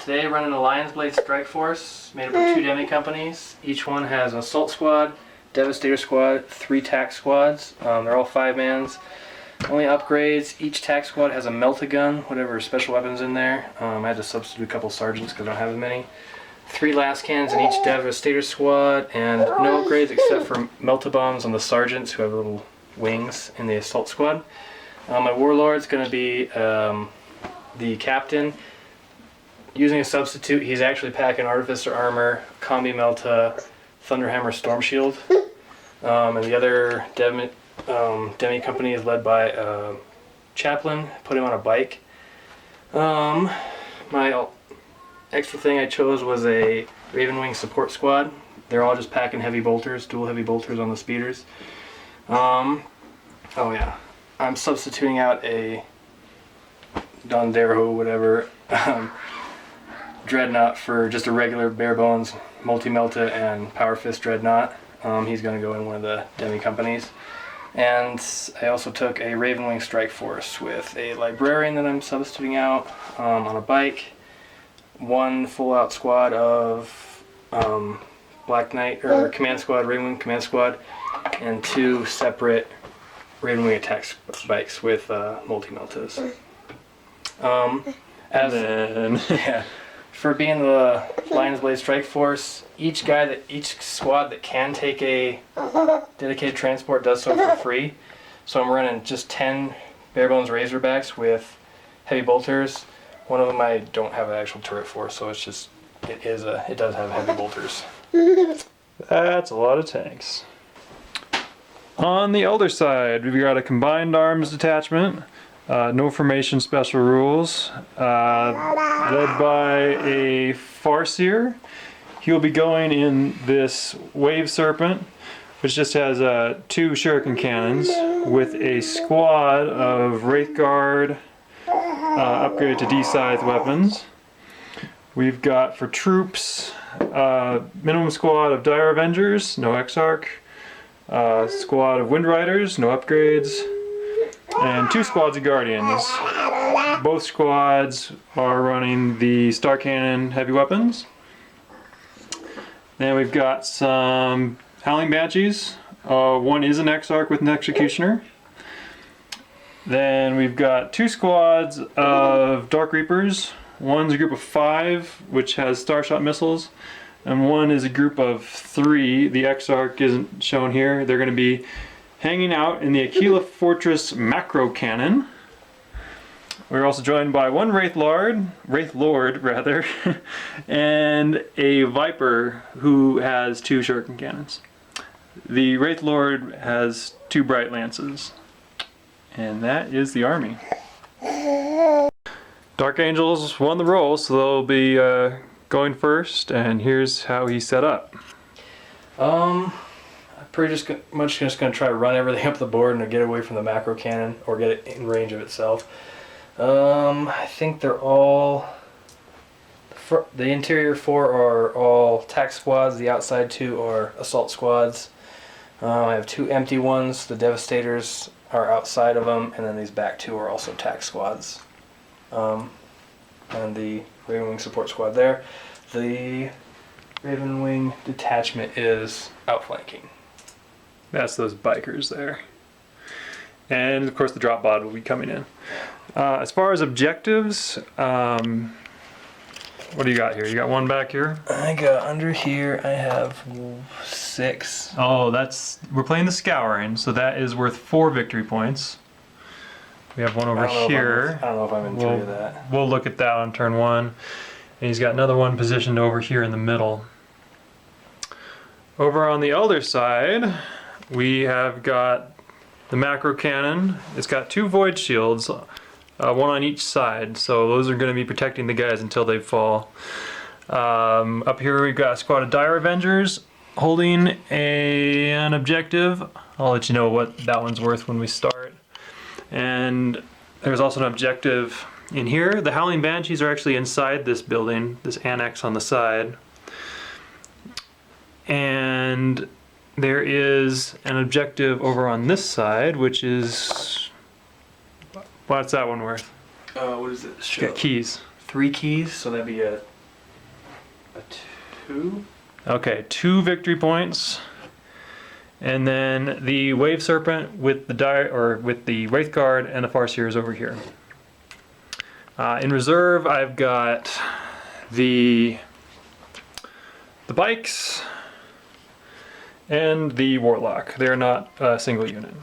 Today running the Lion's Blade Strike Force, made up of 2 demi companies. Each one has an assault squad, devastator squad, 3 tac squads. They're all 5-mans. Only upgrades, each tac squad has a melt-a-gun, whatever special weapons in there. I had to substitute a couple sergeants because I don't have as many. 3 last cannons in each devastator squad, and no upgrades except for melt-a-bombs on the sergeants who have little wings in the assault squad. My warlord's going to be the captain. Using a substitute, he's actually packing Artificer Armor, Combi Melta, Thunderhammer Storm Shield. And the other demi company is led by Chaplain. Put him on a bike. My extra thing I chose was a Ravenwing support squad. They're all just packing heavy bolters, dual heavy bolters on the speeders. Oh yeah, I'm substituting out a Dondero, whatever, Dreadnought for just a regular bare bones multi-melta and Power Fist Dreadnought. He's going to go in one of the demi companies. And I also took a Ravenwing Strike Force with a Librarian that I'm substituting out on a bike. 1 full-out squad of Black Knight, or Command Squad, Ravenwing Command Squad, and 2 separate Ravenwing attack bikes with multi-meltas. Yeah, for being the Lion's Blade Strike Force, each squad that can take a dedicated transport does so for free. So I'm running just 10 barebones Razorbacks with heavy bolters. One of them I don't have an actual turret for, so it's just it does have heavy bolters. That's a lot of tanks. On the Elder side, we've got a combined arms detachment. No formation special rules, led by a Farseer. He'll be going in this Wave Serpent, which just has 2 Shuriken cannons with a squad of Wraithguard upgraded to D-Scythe weapons. We've got for troops, minimum squad of Dire Avengers, no Exarch, squad of Windriders, no upgrades, and 2 squads of Guardians. Both squads are running the Star Cannon heavy weapons. Then we've got some Howling Banshees. One is an Exarch with an Executioner. Then we've got 2 squads of Dark Reapers. One's a group of 5, which has Starshot missiles, and one is a group of 3. The Exarch isn't shown here. They're going to be hanging out in the Aquila Fortress Macro Cannon. We're also joined by 1 Wraith Lord, and a Viper who has 2 Shuriken cannons. The Wraith Lord has 2 Bright Lances. And that is the army. Dark Angels won the roll, so they'll be going first, and here's how he's set up. I'm pretty much just going to try to run everything up the board and get away from the macro cannon, or get it in range of itself. I think they're all... The interior 4 are all tac squads, the outside 2 are assault squads. I have 2 empty ones, the Devastators are outside of them, and then these back 2 are also tac squads. And the Ravenwing support squad there. The Ravenwing detachment is outflanking. That's those bikers there. And of course the drop pod will be coming in. As far as objectives, what do you got here? You got 1 back here? I got under here, I have 6. Oh, we're playing the Scouring, so that is worth 4 victory points. We have 1 over here. I don't know if I'm in 3 of that. We'll look at that on turn 1. And he's got another one positioned over here in the middle. Over on the Elder side, we have got the Macro Cannon. It's got 2 Void Shields, 1 on each side, so those are going to be protecting the guys until they fall. Up here we've got a squad of Dire Avengers holding an objective. I'll let you know what that one's worth when we start. And there's also an objective in here. The Howling Banshees are actually inside this building, this annex on the side. And there is an objective over on this side, which is... What's that one worth? What is it? It's got keys. 3 keys, so that'd be a 2. Okay, 2 victory points. And then the Wave Serpent with the Wraith Guard and the Farseers over here. In reserve, I've got the bikes and the Warlock. They're not a single unit.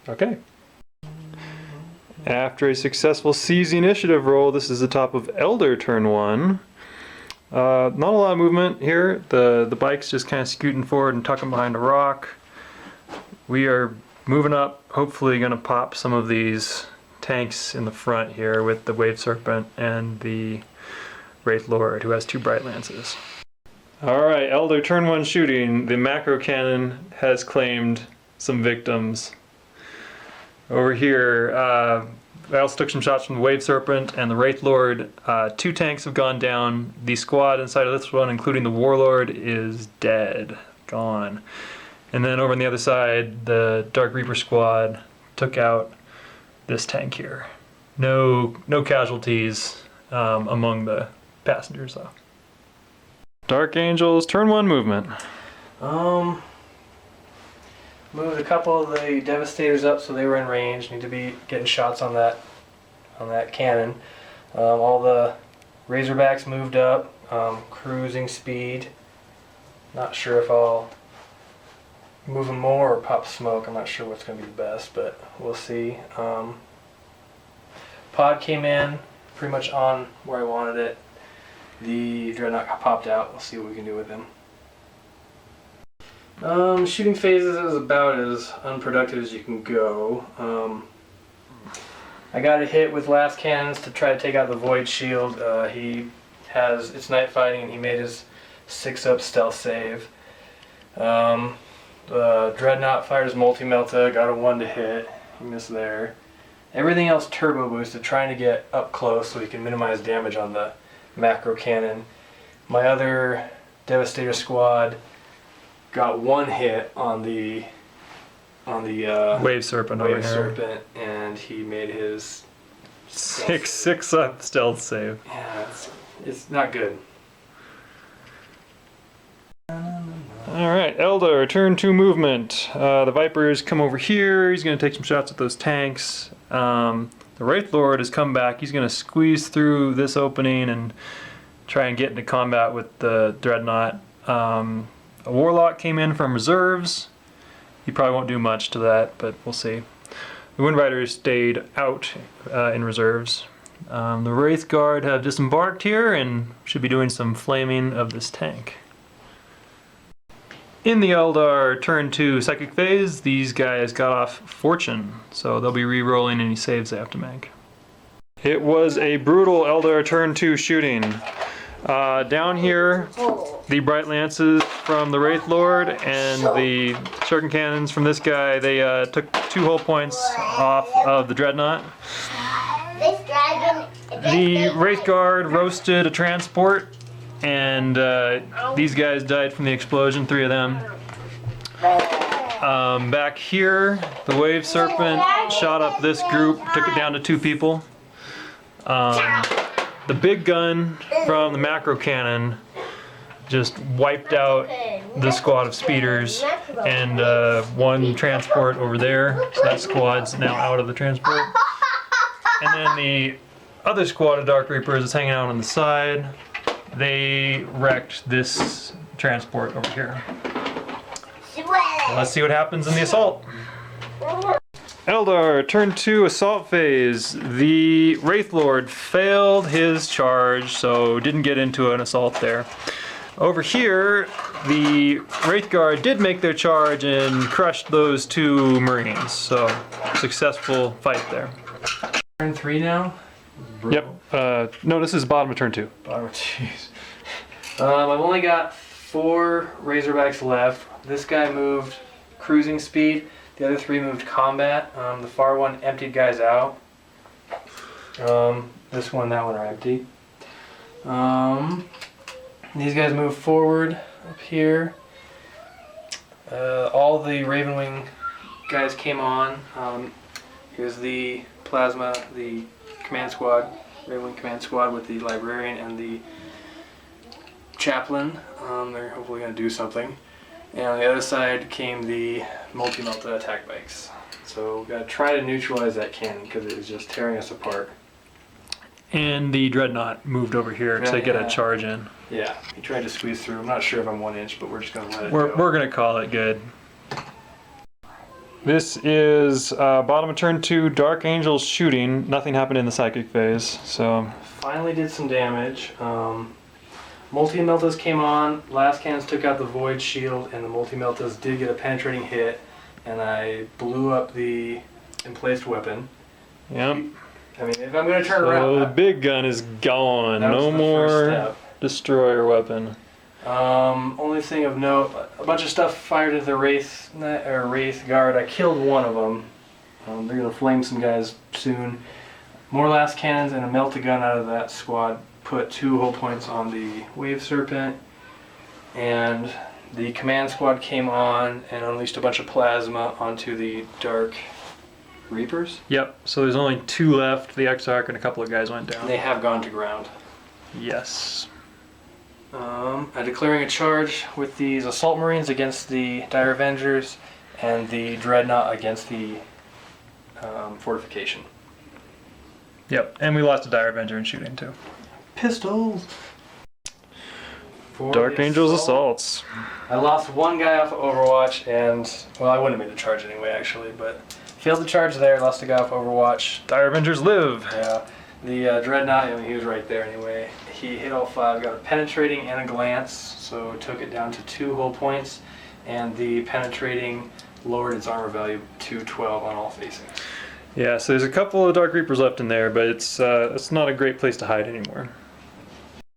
Okay. After a successful Seize the Initiative roll, this is the top of Eldar turn 1. Not a lot of movement here. The bike's just kind of scooting forward and tucking behind a rock. We are moving up, hopefully going to pop some of these tanks in the front here with the Wave Serpent and the Wraith Lord, who has 2 Bright Lances. Alright, Eldar turn 1 shooting. The macro cannon has claimed some victims. Over here, I also took some shots from the Wave Serpent and the Wraith Lord. 2 tanks have gone down. The squad inside of this one, including the Warlord, is dead. Gone. And then over on the other side, the Dark Reaper squad took out this tank here. No casualties among the passengers though. Dark Angels, turn 1 movement. Moved a couple of the Devastators up so they were in range. Need to be getting shots on that cannon. All the Razorbacks moved up, cruising speed. Not sure if I'll move them more or pop smoke. I'm not sure what's going to be the best, but we'll see. Pod came in pretty much on where I wanted it. The Dreadnought popped out. We'll see what we can do with him. Shooting phases is about as unproductive as you can go. I got a hit with last cannons to try to take out the Void Shield. It's night fighting and he made his 6-up stealth save. The Dreadnought fires multi-melta, got a 1 to hit. He missed there. Everything else turbo boosted, trying to get up close so he can minimize damage on the macro cannon. My other Devastator squad got 1 hit on the Wave Serpent over here. And he made his 6-up stealth save. Yeah, it's not good. Alright, Eldar, turn 2 movement. The Vipers come over here. He's going to take some shots at those tanks. The Wraith Lord has come back. He's going to squeeze through this opening and try and get into combat with the Dreadnought. A Warlock came in from reserves. He probably won't do much to that, but we'll see. The Wind Riders stayed out in reserves. The Wraith Guard have disembarked here and should be doing some flaming of this tank. In the Eldar turn 2 psychic phase, these guys got off Fortune, so they'll be re-rolling any saves they have to make. It was a brutal Eldar turn 2 shooting. Down here, the Bright Lances from the Wraith Lord and the Shuriken Cannons from this guy, they took 2 hull points off of the Dreadnought. The Wraith Guard roasted a transport, and these guys died from the explosion, 3 of them. Back here, the Wave Serpent shot up this group, took it down to 2 people. The big gun from the macro cannon just wiped out the squad of speeders and 1 transport over there, so that squad's now out of the transport. And then the other squad of Dark Reapers is hanging out on the side. They wrecked this transport over here. Let's see what happens in the assault. Eldar, turn 2 assault phase. The Wraith Lord failed his charge, so didn't get into an assault there. Over here, the Wraith Guard did make their charge and crushed those 2 Marines, so successful fight there. Turn 3 now? Yep. No, this is bottom of turn 2. Oh, jeez. I've only got 4 Razorbacks left. This guy moved cruising speed. The other 3 moved combat. The far one emptied guys out. This one, that one are empty. These guys move forward up here. All the Ravenwing guys came on. Here's the Plasma, the command squad. Red Wing Command Squad with the librarian and the chaplain. They're hopefully going to do something. And on the other side came the multi-melta attack bikes. So we've got to try to neutralize that cannon because it is just tearing us apart. And the dreadnought moved over here to get a charge in. Yeah, he tried to squeeze through. I'm not sure if I'm 1 inch, but we're just going to let it We're going to call it good. This is bottom of turn 2, Dark Angels shooting. Nothing happened in the psychic phase, so... Finally did some damage. Multi-meltas came on, last cannons took out the void shield, and the multi-meltas did get a penetrating hit, and I blew up the emplaced weapon. Yep. I mean, if I'm going to turn So around... the big gun is gone. That was No the more first step. destroyer weapon. Only thing of note, a bunch of stuff fired into the Wraith Guard. I killed one of them. They're going to flame some guys soon. More last cannons and a melta-gun out of that squad put 2 hull points on the Wave Serpent. And the command squad came on and unleashed a bunch of plasma onto the Dark Reapers. Yep, so there's only 2 left. The Exarch and a couple of guys went down. They have gone to ground. Yes. I'm declaring a charge with these Assault Marines against the Dire Avengers and the Dreadnought against the fortification. Yep, and we lost a Dire Avenger in shooting too. Pistols! For Dark the Angels assault. assaults. I lost one guy off of Overwatch and, well, I wouldn't have made the charge anyway actually, but failed the charge there, lost a guy off Overwatch. Dire Avengers live. Yeah. The Dreadnought, I mean, he was right there anyway. He hit all 5, got a penetrating and a glance, so took it down to 2 hull points, and the penetrating lowered its armor value to 12 on all facings. Yeah, so there's a couple of Dark Reapers left in there, but it's not a great place to hide anymore.